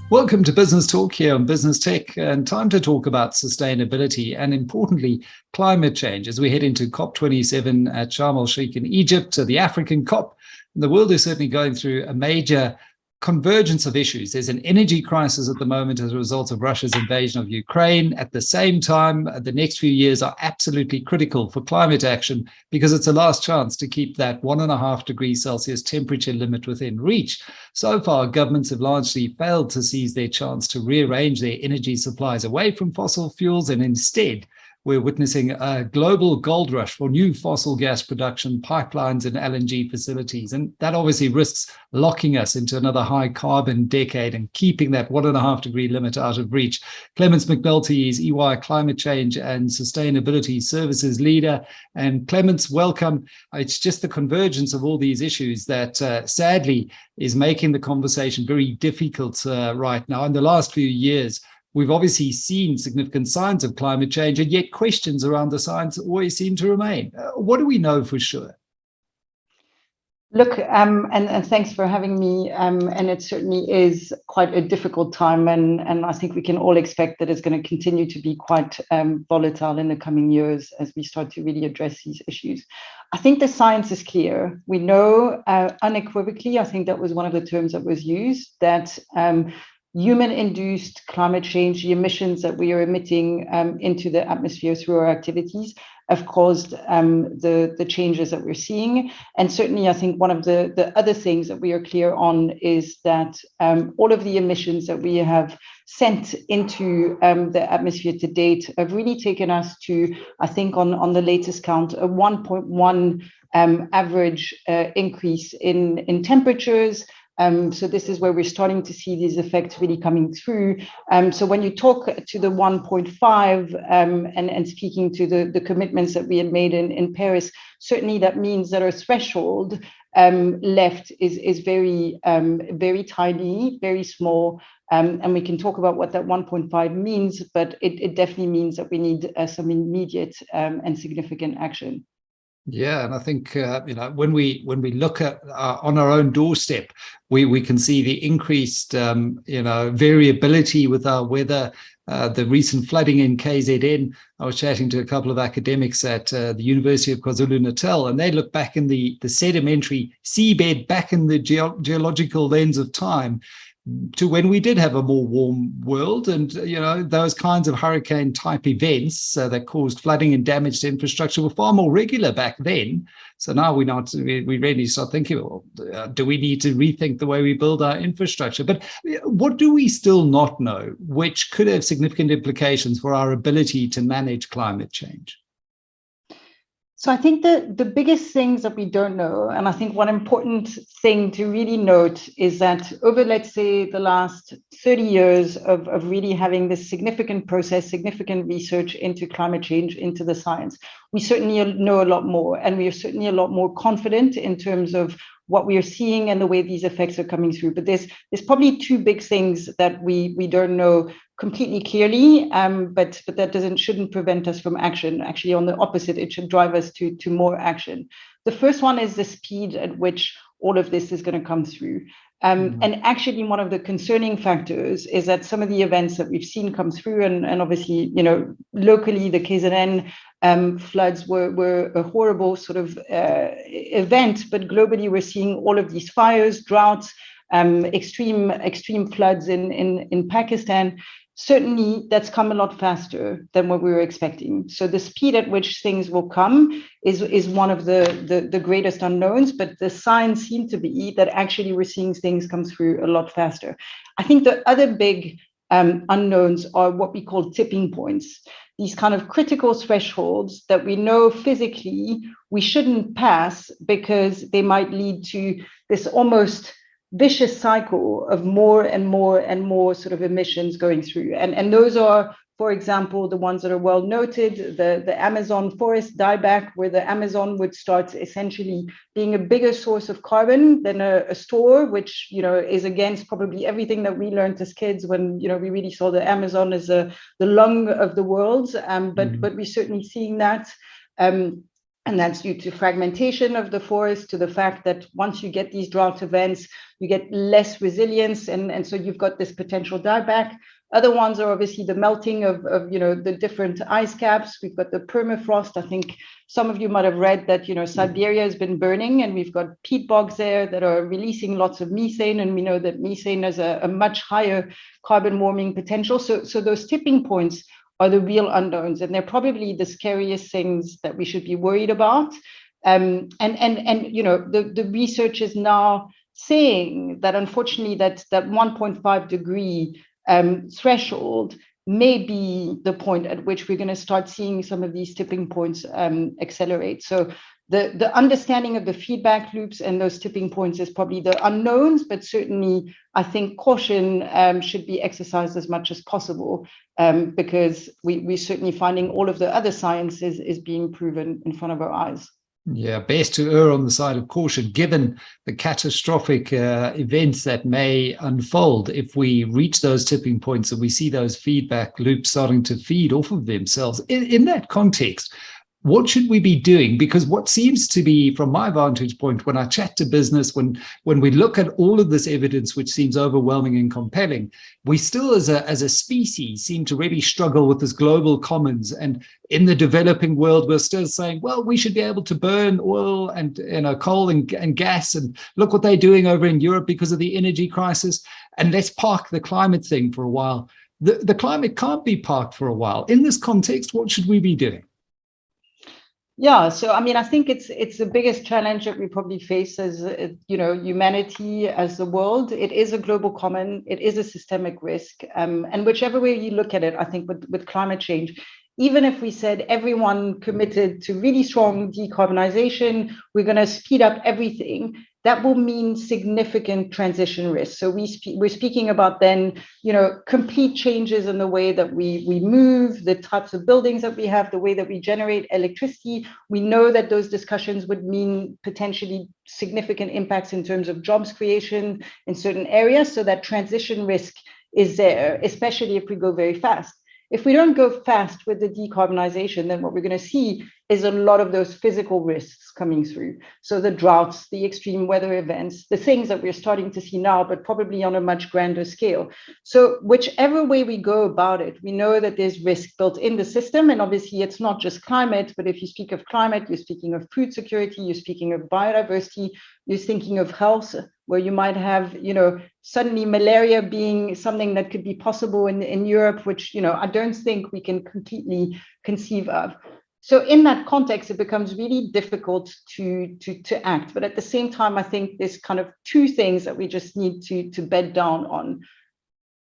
Welcome to Business Talk here on Business Tech, and time to talk about sustainability and, importantly, climate change as we head into COP27 at Sharm el-Sheikh in Egypt, to the African COP. And the world is certainly going through a major convergence of issues. There's an energy crisis at the moment as a result of Russia's invasion of Ukraine. At the same time, the next few years are absolutely critical for climate action because it's a last chance to keep that 1.5 degrees Celsius temperature limit within reach. So far, governments have largely failed to seize their chance to rearrange their energy supplies away from fossil fuels, and instead we're witnessing a global gold rush for new fossil gas production pipelines and LNG facilities. And that obviously risks locking us into another high carbon decade and keeping that 1.5 degree limit out of reach. Clémence McNulty is EY Climate Change and Sustainability Services Leader. And Clémence, welcome. It's just the convergence of all these issues that sadly is making the conversation very difficult right now. In the last few years, we've obviously seen significant signs of climate change, and yet questions around the science always seem to remain. What do we know for sure? Look, and thanks for having me. And it certainly is quite a difficult time, and I think we can all expect that it's going to continue to be quite volatile in the coming years as we start to really address these issues. I think the science is clear. We know unequivocally, I think that was one of the terms that was used, that human-induced climate change, the emissions that we are emitting into the atmosphere through our activities, have caused the changes that we're seeing. And certainly, I think one of the other things that we are clear on is that all of the emissions that we have sent into the atmosphere to date have really taken us to, I think on the latest count, a 1.1 average increase in temperatures. So this is where we're starting to see these effects really coming through. So when you talk to the 1.5 and speaking to the commitments that we had made in Paris, certainly that means that our threshold left is very, very tiny, very small. And we can talk about what that 1.5 means, but it definitely means that we need some immediate and significant action. Yeah, and I think when we look at on our own doorstep, we can see the increased variability with our weather. The recent flooding in KZN. I was chatting to a couple of academics at the University of KwaZulu-Natal, and they look back in the sedimentary seabed, back in the geological lens of time, to when we did have a more warm world, and those kinds of hurricane type events that caused flooding and damage to infrastructure were far more regular back then. So now we really start thinking, well, do we need to rethink the way we build our infrastructure? But what do we still not know, which could have significant implications for our ability to manage climate change? So I think the biggest things that we don't know, and I think one important thing to really note is that over, let's say, the last 30 years of really having this significant process, significant research into climate change, into the science, we certainly know a lot more, and we are certainly a lot more confident in terms of what we are seeing and the way these effects are coming through. But there's probably two big things that we don't know completely clearly, but that shouldn't prevent us from action. Actually, on the opposite, it should drive us to more action. The first one is the speed at which all of this is going to come through. And actually, one of the concerning factors is that some of the events that we've seen come through, and obviously, locally, the KZN floods were a horrible sort of event, but globally, we're seeing all of these fires, droughts, extreme floods in Pakistan. Certainly, that's come a lot faster than what we were expecting. So the speed at which things will come is one of the greatest unknowns, but the signs seem to be that actually we're seeing things come through a lot faster. I think the other big unknowns are what we call tipping points, these kind of critical thresholds that we know physically we shouldn't pass because they might lead to this almost vicious cycle of more and more and more sort of emissions going through. And those are, for example, the ones that are well noted, the Amazon forest dieback, where the Amazon would start essentially being a bigger source of carbon than a store, which is against probably everything that we learned as kids when we really saw the Amazon as the lung of the world. But we're certainly seeing that. And that's due to fragmentation of the forest, to the fact that once you get these drought events, you get less resilience. And so you've got this potential dieback. Other ones are obviously the melting of the different ice caps. We've got the permafrost. I think some of you might have read that, Siberia has been burning, and we've got peat bogs there that are releasing lots of methane. And we know that methane has a much higher carbon warming potential. So those tipping points are the real unknowns, and they're probably the scariest things that we should be worried about. And the research is now saying that unfortunately that 1.5 degree threshold may be the point at which we're going to start seeing some of these tipping points accelerate. So the understanding of the feedback loops and those tipping points is probably the unknowns, but certainly I think caution should be exercised as much as possible, because we're certainly finding all of the other science is being proven in front of our eyes. Yeah, best to err on the side of caution, given the catastrophic events that may unfold if we reach those tipping points and we see those feedback loops starting to feed off of themselves. In that context, what should we be doing? Because what seems to be, from my vantage point, when I chat to business, when we look at all of this evidence, which seems overwhelming and compelling, we still as a species seem to really struggle with this global commons. And in the developing world, we're still saying, well, we should be able to burn oil and coal and gas, and look what they're doing over in Europe because of the energy crisis. And let's park the climate thing for a while. The climate can't be parked for a while. In this context, what should we be doing? Yeah, so I mean, I think it's the biggest challenge that we probably face as humanity, as the world. It is a global common. It is a systemic risk, and whichever way you look at it, I think with climate change, even if we said everyone committed to really strong decarbonization, we're going to speed up everything, that will mean significant transition risk. So we're speaking about then, complete changes in the way that we move, the types of buildings that we have, the way that we generate electricity. We know that those discussions would mean potentially significant impacts in terms of jobs creation in certain areas. So that transition risk is there, especially if we go very fast. If we don't go fast with the decarbonization, then what we're going to see is a lot of those physical risks coming through. So the droughts, the extreme weather events, the things that we're starting to see now, but probably on a much grander scale. So whichever way we go about it, we know that there's risk built in the system. And obviously it's not just climate, but if you speak of climate, you're speaking of food security, you're speaking of biodiversity, you're thinking of health, where you might have, suddenly malaria being something that could be possible in Europe, which, I don't think we can completely conceive of. So in that context, it becomes really difficult to act. But at the same time, I think there's kind of two things that we just need to bed down on.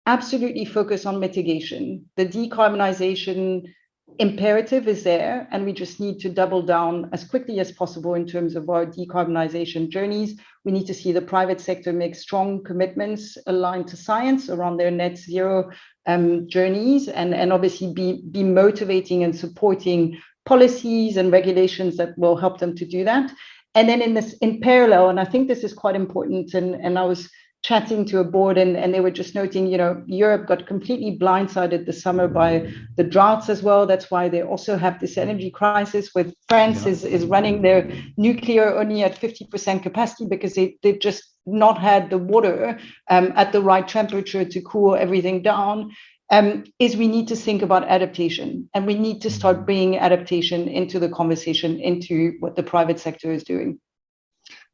Absolutely focus on mitigation. The decarbonization imperative is there, and we just need to double down as quickly as possible in terms of our decarbonization journeys. We need to see the private sector make strong commitments aligned to science around their net zero journeys, and obviously be motivating and supporting policies and regulations that will help them to do that. And then in parallel, and I think this is quite important, and I was chatting to a board and they were just noting, Europe got completely blindsided this summer by the droughts as well. That's why they also have this energy crisis, with France is running their nuclear only at 50% capacity because they've just not had the water at the right temperature to cool everything down. Is we need to think about adaptation, and we need to start bringing adaptation into the conversation, into what the private sector is doing.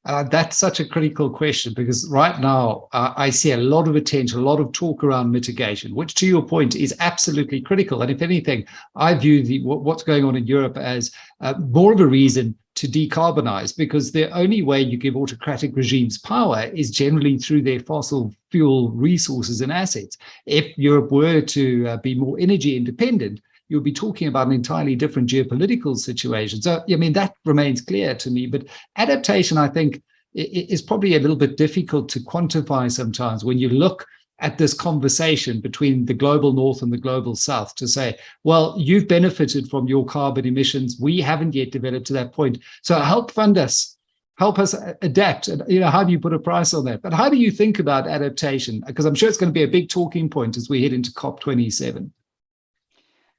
That's such a critical question, because right now I see a lot of attention, a lot of talk around mitigation, which, to your point, is absolutely critical. And if anything, I view what's going on in Europe as more of a reason to decarbonize, because the only way you give autocratic regimes power is generally through their fossil fuel resources and assets. If Europe were to be more energy independent, you'll be talking about an entirely different geopolitical situation. So, I mean, that remains clear to me. But adaptation, I think, is probably a little bit difficult to quantify sometimes when you look at this conversation between the global north and the global south, to say, well, you've benefited from your carbon emissions. We haven't yet developed to that point. So help fund us. Help us adapt. And, how do you put a price on that? But how do you think about adaptation? Because I'm sure it's going to be a big talking point as we head into COP27.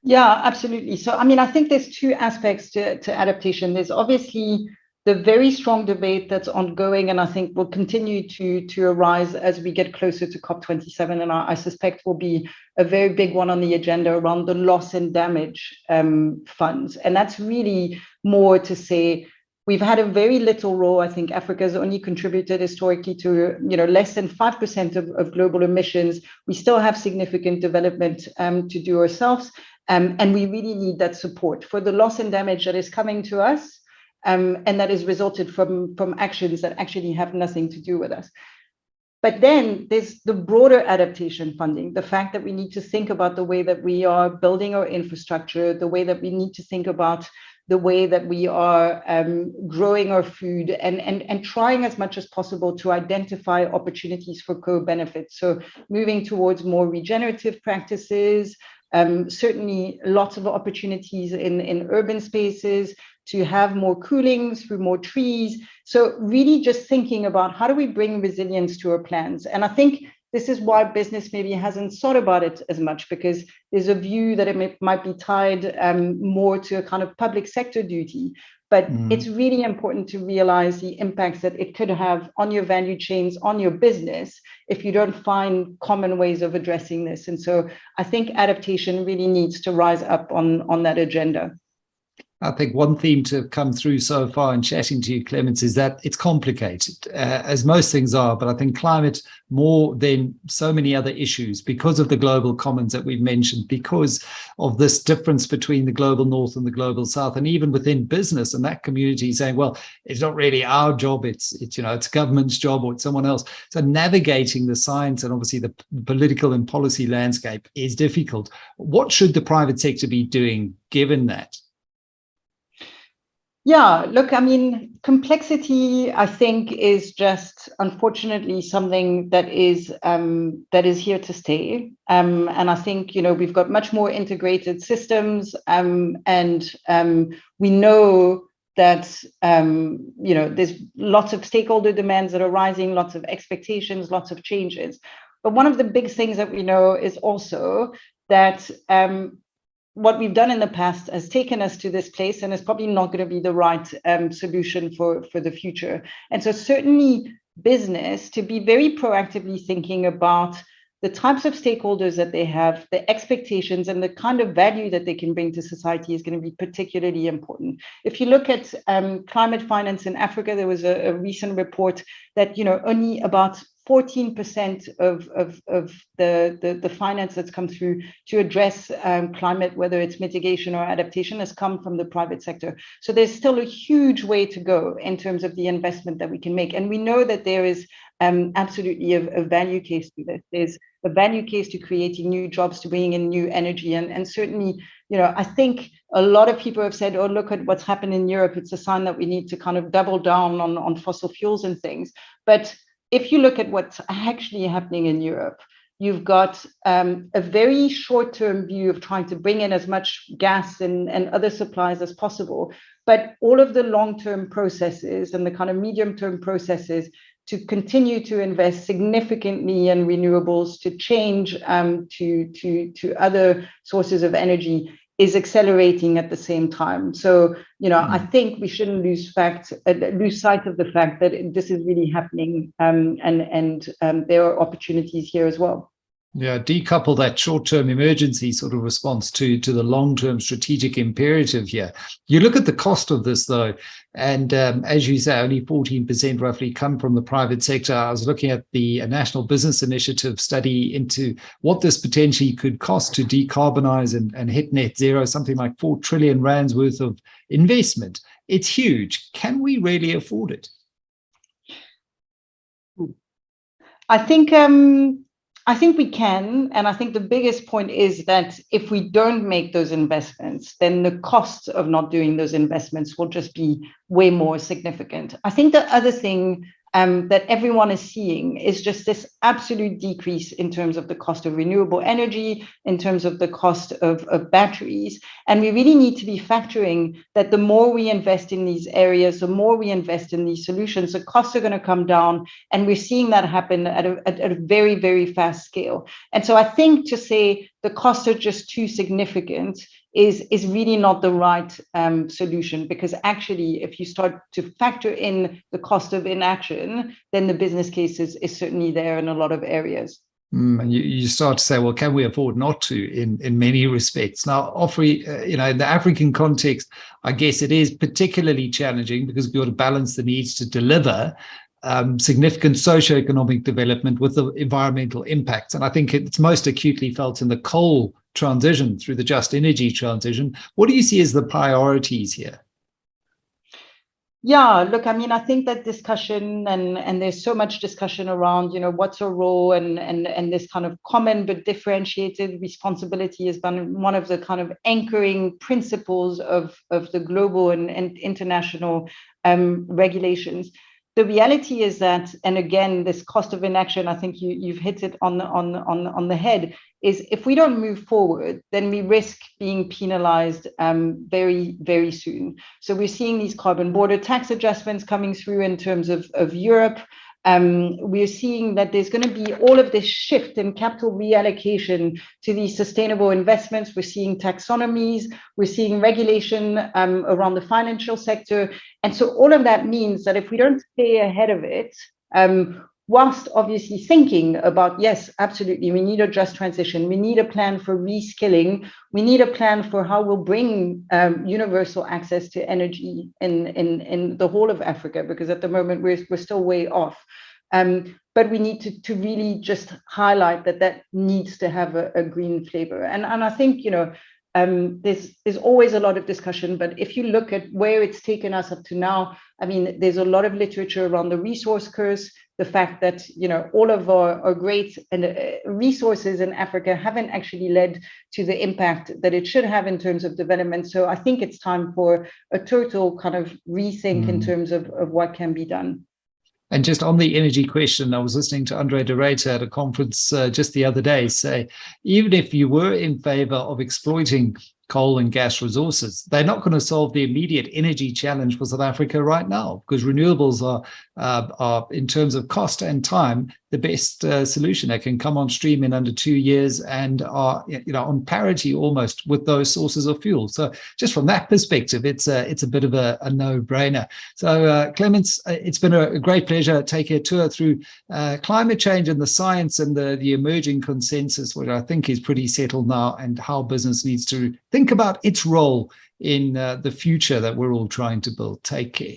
Yeah, absolutely. So, I mean, I think there's two aspects to adaptation. There's obviously the very strong debate that's ongoing, and I think will continue to arise as we get closer to COP27. And I suspect will be a very big one on the agenda around the loss and damage funds. And that's really more to say, we've had a very little role. I think Africa's only contributed historically to, less than 5% of global emissions. We still have significant development to do ourselves. And we really need that support for the loss and damage that is coming to us, and that is resulted from actions that actually have nothing to do with us. But then there's the broader adaptation funding, the fact that we need to think about the way that we are building our infrastructure, the way that we need to think about the way that we are growing our food, and trying as much as possible to identify opportunities for co-benefits. So moving towards more regenerative practices, certainly lots of opportunities in urban spaces to have more cooling through more trees. So really just thinking about how do we bring resilience to our plans. And I think this is why business maybe hasn't thought about it as much, because there's a view that it might be tied more to a kind of public sector duty. But it's really important to realize the impacts that it could have on your value chains, on your business, if you don't find common ways of addressing this. And so I think adaptation really needs to rise up on that agenda. I think one theme to have come through so far in chatting to you, Clémence, is that it's complicated, as most things are. But I think climate, more than so many other issues, because of the global commons that we've mentioned, because of this difference between the global north and the global south, and even within business and that community saying, well, it's not really our job, it's government's job, or it's someone else. So navigating the science and obviously the political and policy landscape is difficult. What should the private sector be doing given that? Yeah, look, I mean, complexity, I think, is just unfortunately something that is here to stay. And I think, we've got much more integrated systems, and we know that, there's lots of stakeholder demands that are rising, lots of expectations, lots of changes. But one of the big things that we know is also that what we've done in the past has taken us to this place, and is probably not going to be the right solution for the future. And so certainly business to be very proactively thinking about the types of stakeholders that they have, the expectations, and the kind of value that they can bring to society is going to be particularly important. If you look at climate finance in Africa, there was a recent report that only about 14% of the finance that's come through to address climate, whether it's mitigation or adaptation, has come from the private sector. So there's still a huge way to go in terms of the investment that we can make. And we know that there is absolutely a value case to this. There's a value case to creating new jobs, to bringing in new energy. And certainly, I think a lot of people have said, oh, look at what's happened in Europe. It's a sign that we need to kind of double down on fossil fuels and things. But if you look at what's actually happening in Europe, you've got a very short-term view of trying to bring in as much gas and other supplies as possible. But all of the long-term processes and the kind of medium-term processes to continue to invest significantly in renewables, to change to other sources of energy, is accelerating at the same time. So, I think we shouldn't lose sight of the fact that this is really happening, and there are opportunities here as well. Yeah, decouple that short-term emergency sort of response to the long-term strategic imperative here. You look at the cost of this, though, and as you say, only 14% roughly come from the private sector. I was looking at the National Business Initiative study into what this potentially could cost to decarbonize and hit net zero, something like 4 trillion rands worth of investment. It's huge. Can we really afford it? I think we can. And I think the biggest point is that if we don't make those investments, then the cost of not doing those investments will just be way more significant. I think the other thing that everyone is seeing is just this absolute decrease in terms of the cost of renewable energy, in terms of the cost of batteries. And we really need to be factoring that the more we invest in these areas, the more we invest in these solutions, the costs are going to come down. And we're seeing that happen at a very, very fast scale. And so I think to say the costs are just too significant is really not the right solution, because actually if you start to factor in the cost of inaction, then the business case is certainly there in a lot of areas. And you start to say, well, can we afford not to in many respects? Now, Ofri, in the African context, I guess it is particularly challenging because we've got to balance the needs to deliver significant socioeconomic development with the environmental impacts. And I think it's most acutely felt in the coal transition through the just energy transition. What do you see as the priorities here? Yeah, look, I mean, I think that discussion and there's so much discussion around, what's our role and this kind of common but differentiated responsibility has been one of the kind of anchoring principles of the global and international regulations. The reality is that, and again, this cost of inaction, I think you've hit it on the head, is if we don't move forward, then we risk being penalized very, very soon. So we're seeing these carbon border tax adjustments coming through in terms of Europe. We're seeing that there's going to be all of this shift in capital reallocation to these sustainable investments. We're seeing taxonomies, we're seeing regulation around the financial sector. And so all of that means that if we don't stay ahead of it, whilst obviously thinking about, yes, absolutely, we need a just transition, we need a plan for reskilling, we need a plan for how we'll bring universal access to energy in the whole of Africa, because at the moment we're still way off. But we need to really just highlight that needs to have a green flavor. And I think, there's always a lot of discussion, but if you look at where it's taken us up to now, I mean, there's a lot of literature around the resource curse, the fact that, all of our great resources in Africa haven't actually led to the impact that it should have in terms of development. So I think it's time for a total kind of rethink in terms of what can be done. And just on the energy question, I was listening to Andre de Ruyter at a conference just the other day say, even if you were in favor of exploiting coal and gas resources, they're not going to solve the immediate energy challenge for South Africa right now, because renewables are in terms of cost and time, the best solution. They can come on stream in under 2 years and are on parity almost with those sources of fuel. So just from that perspective, it's a bit of a no-brainer. So Clémence, it's been a great pleasure to take a tour through climate change and the science and the emerging consensus, which I think is pretty settled now, and how business needs to think about its role in the future that we're all trying to build. Take care.